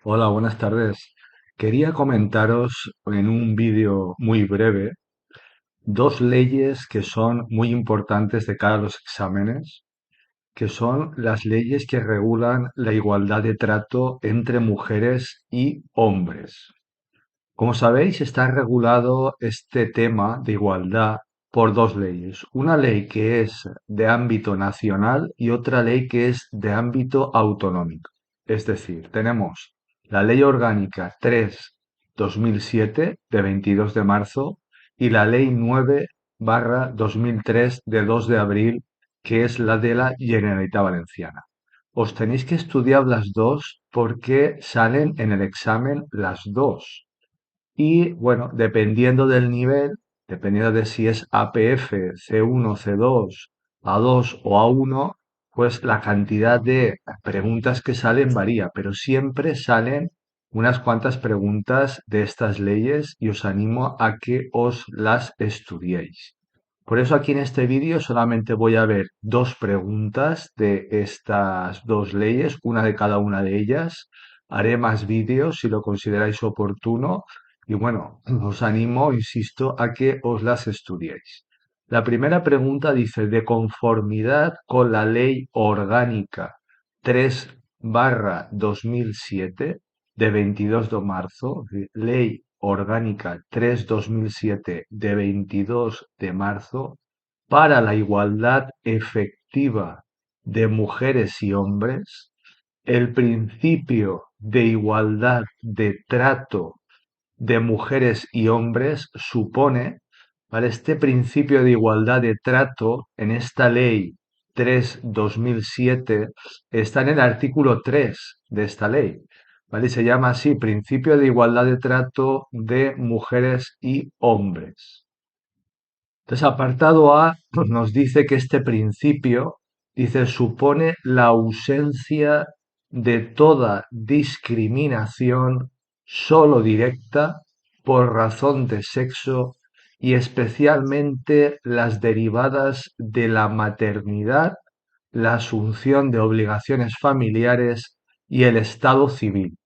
Hola, buenas tardes. Quería comentaros en un vídeo muy breve dos leyes que son muy importantes de cara a los exámenes, que son las leyes que regulan la igualdad de trato entre mujeres y hombres. Como sabéis, está regulado este tema de igualdad por dos leyes. Una ley que es de ámbito nacional y otra ley que es de ámbito autonómico. Es decir, tenemos la Ley Orgánica 3/2007 de 22 de marzo y la Ley 9/2003 de 2 de abril, que es la de la Generalitat Valenciana. Os tenéis que estudiar las dos porque salen en el examen las dos. Y bueno, dependiendo del nivel, dependiendo de si es APF, C1, C2, A2 o A1, pues la cantidad de preguntas que salen varía, pero siempre salen unas cuantas preguntas de estas leyes y os animo a que os las estudiéis. Por eso aquí en este vídeo solamente voy a ver dos preguntas de estas dos leyes, una de cada una de ellas. Haré más vídeos si lo consideráis oportuno y bueno, os animo, insisto, a que os las estudiéis. La primera pregunta dice, de conformidad con la Ley Orgánica 3/2007 de 22 de marzo, Ley Orgánica 3/2007 de 22 de marzo, para la igualdad efectiva de mujeres y hombres, el principio de igualdad de trato de mujeres y hombres supone, ¿vale? Este principio de igualdad de trato en esta ley 3/2007 está en el artículo 3 de esta ley, ¿vale? Y se llama así, principio de igualdad de trato de mujeres y hombres. Entonces, apartado A pues nos dice que este principio, dice, supone la ausencia de toda discriminación solo directa por razón de sexo y especialmente las derivadas de la maternidad, la asunción de obligaciones familiares y el estado civil.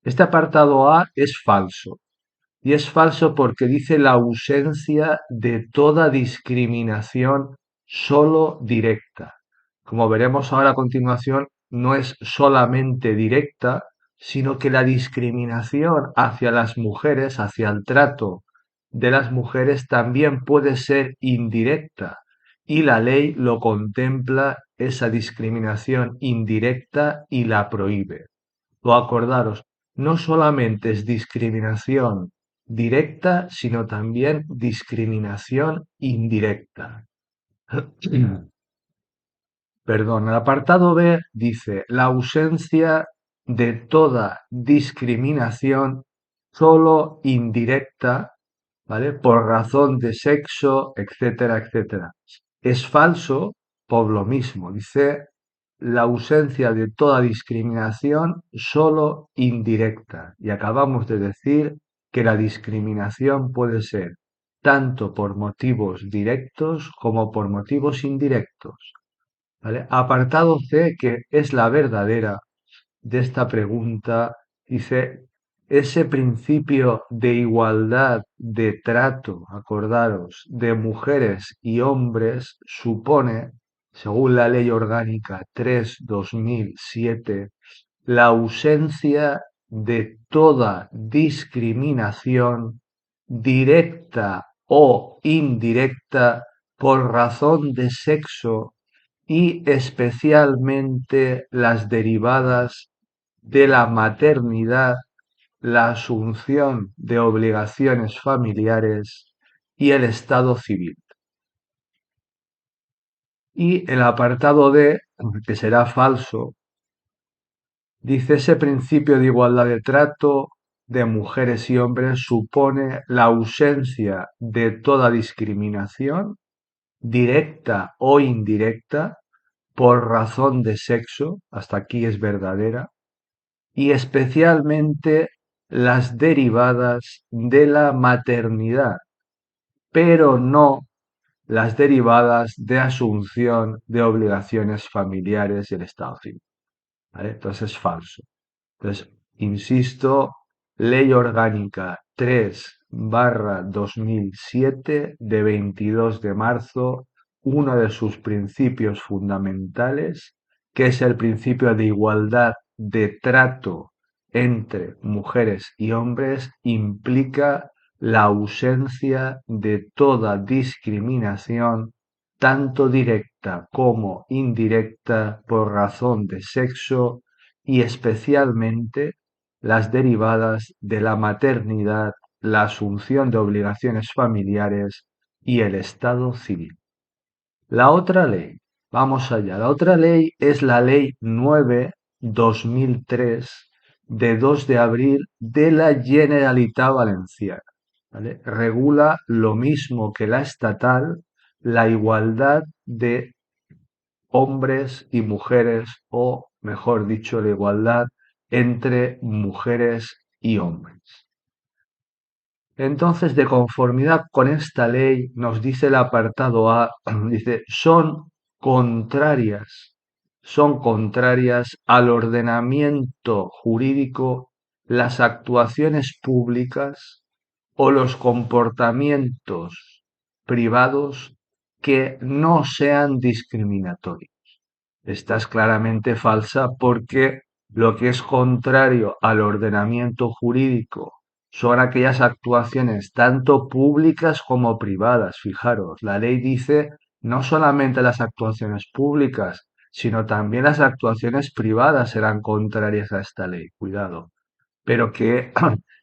Este apartado A es falso. Y es falso porque dice la ausencia de toda discriminación solo directa. Como veremos ahora a continuación, no es solamente directa, sino que la discriminación hacia las mujeres, hacia el trato de las mujeres, también puede ser indirecta. Y la ley lo contempla, esa discriminación indirecta, y la prohíbe. O acordaros, no solamente es discriminación directa, sino también discriminación indirecta. Perdón, el apartado B dice la ausencia de toda discriminación solo indirecta, ¿vale? Por razón de sexo, etcétera, etcétera. Es falso por lo mismo. Dice la ausencia de toda discriminación solo indirecta. Y acabamos de decir que la discriminación puede ser tanto por motivos directos como por motivos indirectos. ¿Vale? Apartado C, que es la verdadera de esta pregunta, dice, ese principio de igualdad de trato, acordaros, de mujeres y hombres supone, según la Ley Orgánica 3/2007, la ausencia de toda discriminación directa o indirecta por razón de sexo y especialmente las derivadas de la maternidad, la asunción de obligaciones familiares y el estado civil. Y el apartado D, que será falso, dice ese principio de igualdad de trato de mujeres y hombres supone la ausencia de toda discriminación, directa o indirecta, por razón de sexo, hasta aquí es verdadera, y especialmente las derivadas de la maternidad, pero no las derivadas de asunción de obligaciones familiares y el estado civil. ¿Vale? Entonces es falso. Entonces, insisto, Ley Orgánica 3/2007 de 22 de marzo, uno de sus principios fundamentales, que es el principio de igualdad de trato entre mujeres y hombres, implica la ausencia de toda discriminación, tanto directa como indirecta, por razón de sexo y especialmente las derivadas de la maternidad, la asunción de obligaciones familiares y el estado civil. La otra ley, vamos allá, la otra ley es la Ley 9/2003 de 2 de abril de la Generalitat Valenciana. ¿Vale? Regula lo mismo que la estatal, la igualdad de hombres y mujeres, o mejor dicho, la igualdad entre mujeres y hombres. Entonces, de conformidad con esta ley, nos dice el apartado A, dice, son contrarias al ordenamiento jurídico las actuaciones públicas o los comportamientos privados que no sean discriminatorios. Esta es claramente falsa porque lo que es contrario al ordenamiento jurídico son aquellas actuaciones tanto públicas como privadas. Fijaros, la ley dice no solamente las actuaciones públicas, sino también las actuaciones privadas serán contrarias a esta ley. Cuidado. Pero que,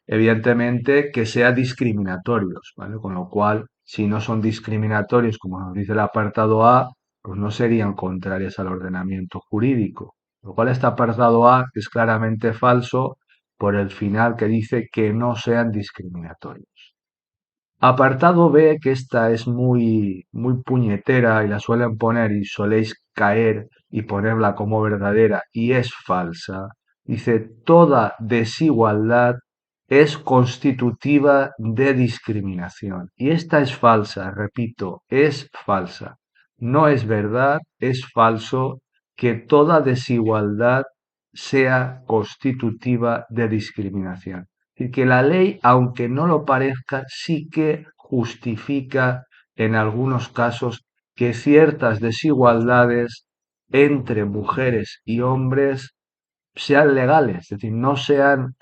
evidentemente, que sea discriminatorios, ¿vale? Con lo cual, si no son discriminatorios, como nos dice el apartado A, pues no serían contrarias al ordenamiento jurídico. Lo cual este apartado A es claramente falso por el final que dice que no sean discriminatorios. Apartado B, que esta es muy puñetera y la suelen poner y soléis caer y ponerla como verdadera y es falsa. Dice, toda desigualdad es constitutiva de discriminación. Y esta es falsa, repito, es falsa. No es verdad, es falso que toda desigualdad sea constitutiva de discriminación. Es decir, que la ley, aunque no lo parezca, sí que justifica en algunos casos que ciertas desigualdades entre mujeres y hombres sean legales, es decir, no sean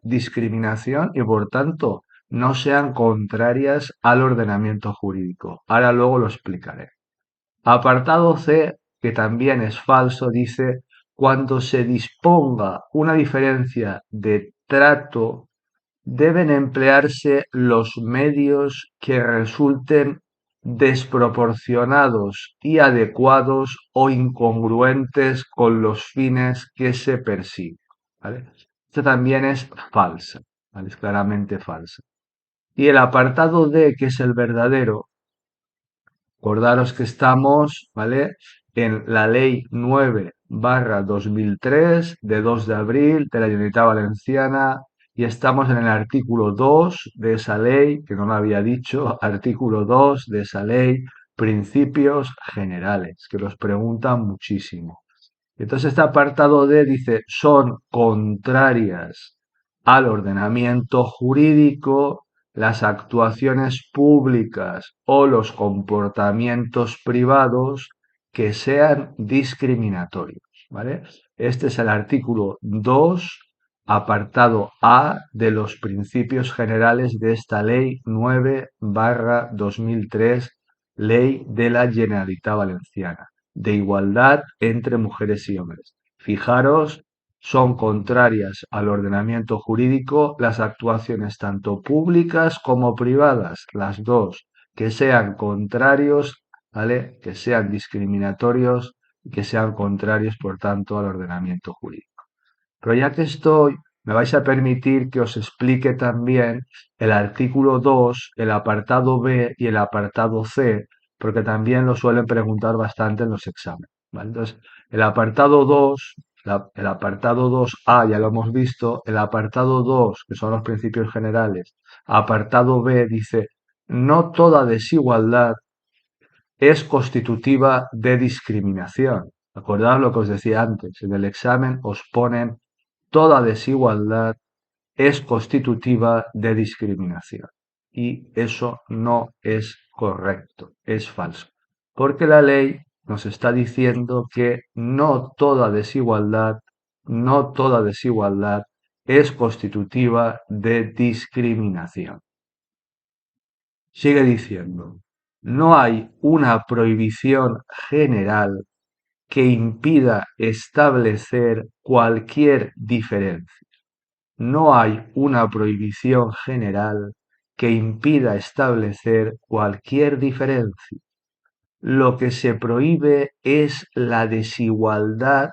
discriminación y por tanto no sean contrarias al ordenamiento jurídico. Ahora luego lo explicaré. Apartado C, que también es falso, dice, cuando se disponga una diferencia de trato, deben emplearse los medios que resulten desproporcionados y adecuados o incongruentes con los fines que se persiguen. ¿Vale? Esto también es falsa, ¿vale? Es claramente falsa. Y el apartado D, que es el verdadero, acordaros que estamos, ¿vale? En la Ley 9/2003 de 2 de abril de la Generalitat Valenciana y estamos en el artículo 2 de esa ley, que no lo había dicho, artículo 2 de esa ley, principios generales, que los preguntan muchísimo. Entonces este apartado D dice, son contrarias al ordenamiento jurídico las actuaciones públicas o los comportamientos privados que sean discriminatorios, ¿vale? Este es el artículo 2, apartado A de los principios generales de esta ley 9/2003, ley de la Generalitat Valenciana de igualdad entre mujeres y hombres. Fijaros, son contrarias al ordenamiento jurídico las actuaciones tanto públicas como privadas, las dos, que sean contrarios, ¿vale? Que sean discriminatorios y que sean contrarios, por tanto, al ordenamiento jurídico. Pero ya que estoy, me vais a permitir que os explique también el artículo 2, el apartado B y el apartado C, porque también lo suelen preguntar bastante en los exámenes, ¿vale? Entonces, el apartado 2, el apartado 2A ya lo hemos visto, el apartado 2, que son los principios generales, apartado B dice, no toda desigualdad es constitutiva de discriminación. Acordad lo que os decía antes, en el examen os ponen toda desigualdad es constitutiva de discriminación. Y eso no es correcto, es falso. Porque la ley nos está diciendo que no toda desigualdad es constitutiva de discriminación. Sigue diciendo, no hay una prohibición general que impida establecer cualquier diferencia. No hay una prohibición general que impida establecer cualquier diferencia. Lo que se prohíbe es la desigualdad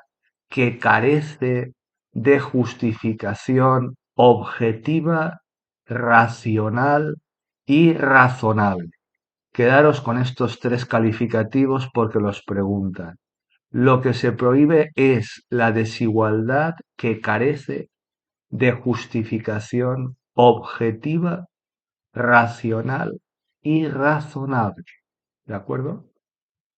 que carece de justificación objetiva, racional y razonable. Quedaros con estos tres calificativos porque los preguntan. Lo que se prohíbe es la desigualdad que carece de justificación objetiva, racional y razonable. ¿De acuerdo?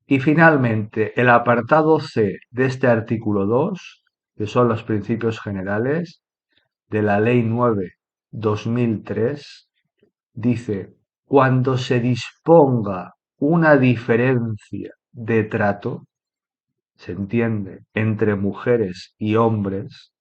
Y finalmente, el apartado C de este artículo 2, que son los principios generales de la Ley 9/2003, dice, cuando se disponga una diferencia de trato, se entiende, entre mujeres y hombres,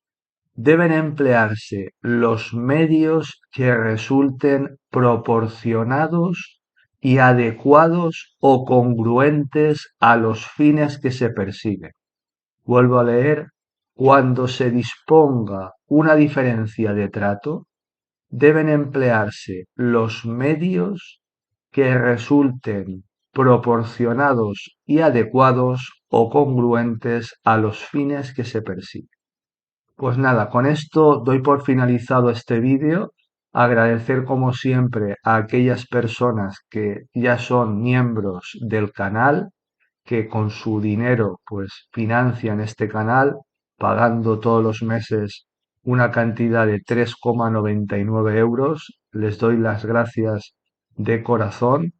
deben emplearse los medios que resulten proporcionados y adecuados o congruentes a los fines que se persiguen. Vuelvo a leer, cuando se disponga una diferencia de trato, deben emplearse los medios que resulten proporcionados y adecuados o congruentes a los fines que se persiguen. Pues nada, con esto doy por finalizado este vídeo. Agradecer como siempre a aquellas personas que ya son miembros del canal, que con su dinero pues financian este canal, pagando todos los meses una cantidad de 3,99 euros. Les doy las gracias de corazón.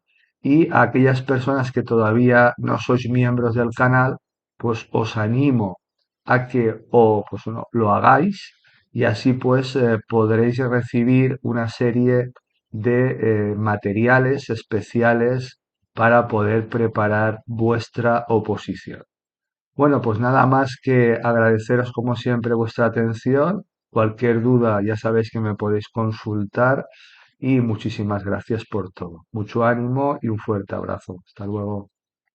Y a aquellas personas que todavía no sois miembros del canal, pues os animo a que pues, no, lo hagáis y así pues podréis recibir una serie de materiales especiales para poder preparar vuestra oposición. Bueno, pues nada más que agradeceros como siempre vuestra atención. Cualquier duda ya sabéis que me podéis consultar y muchísimas gracias por todo. Mucho ánimo y un fuerte abrazo. Hasta luego.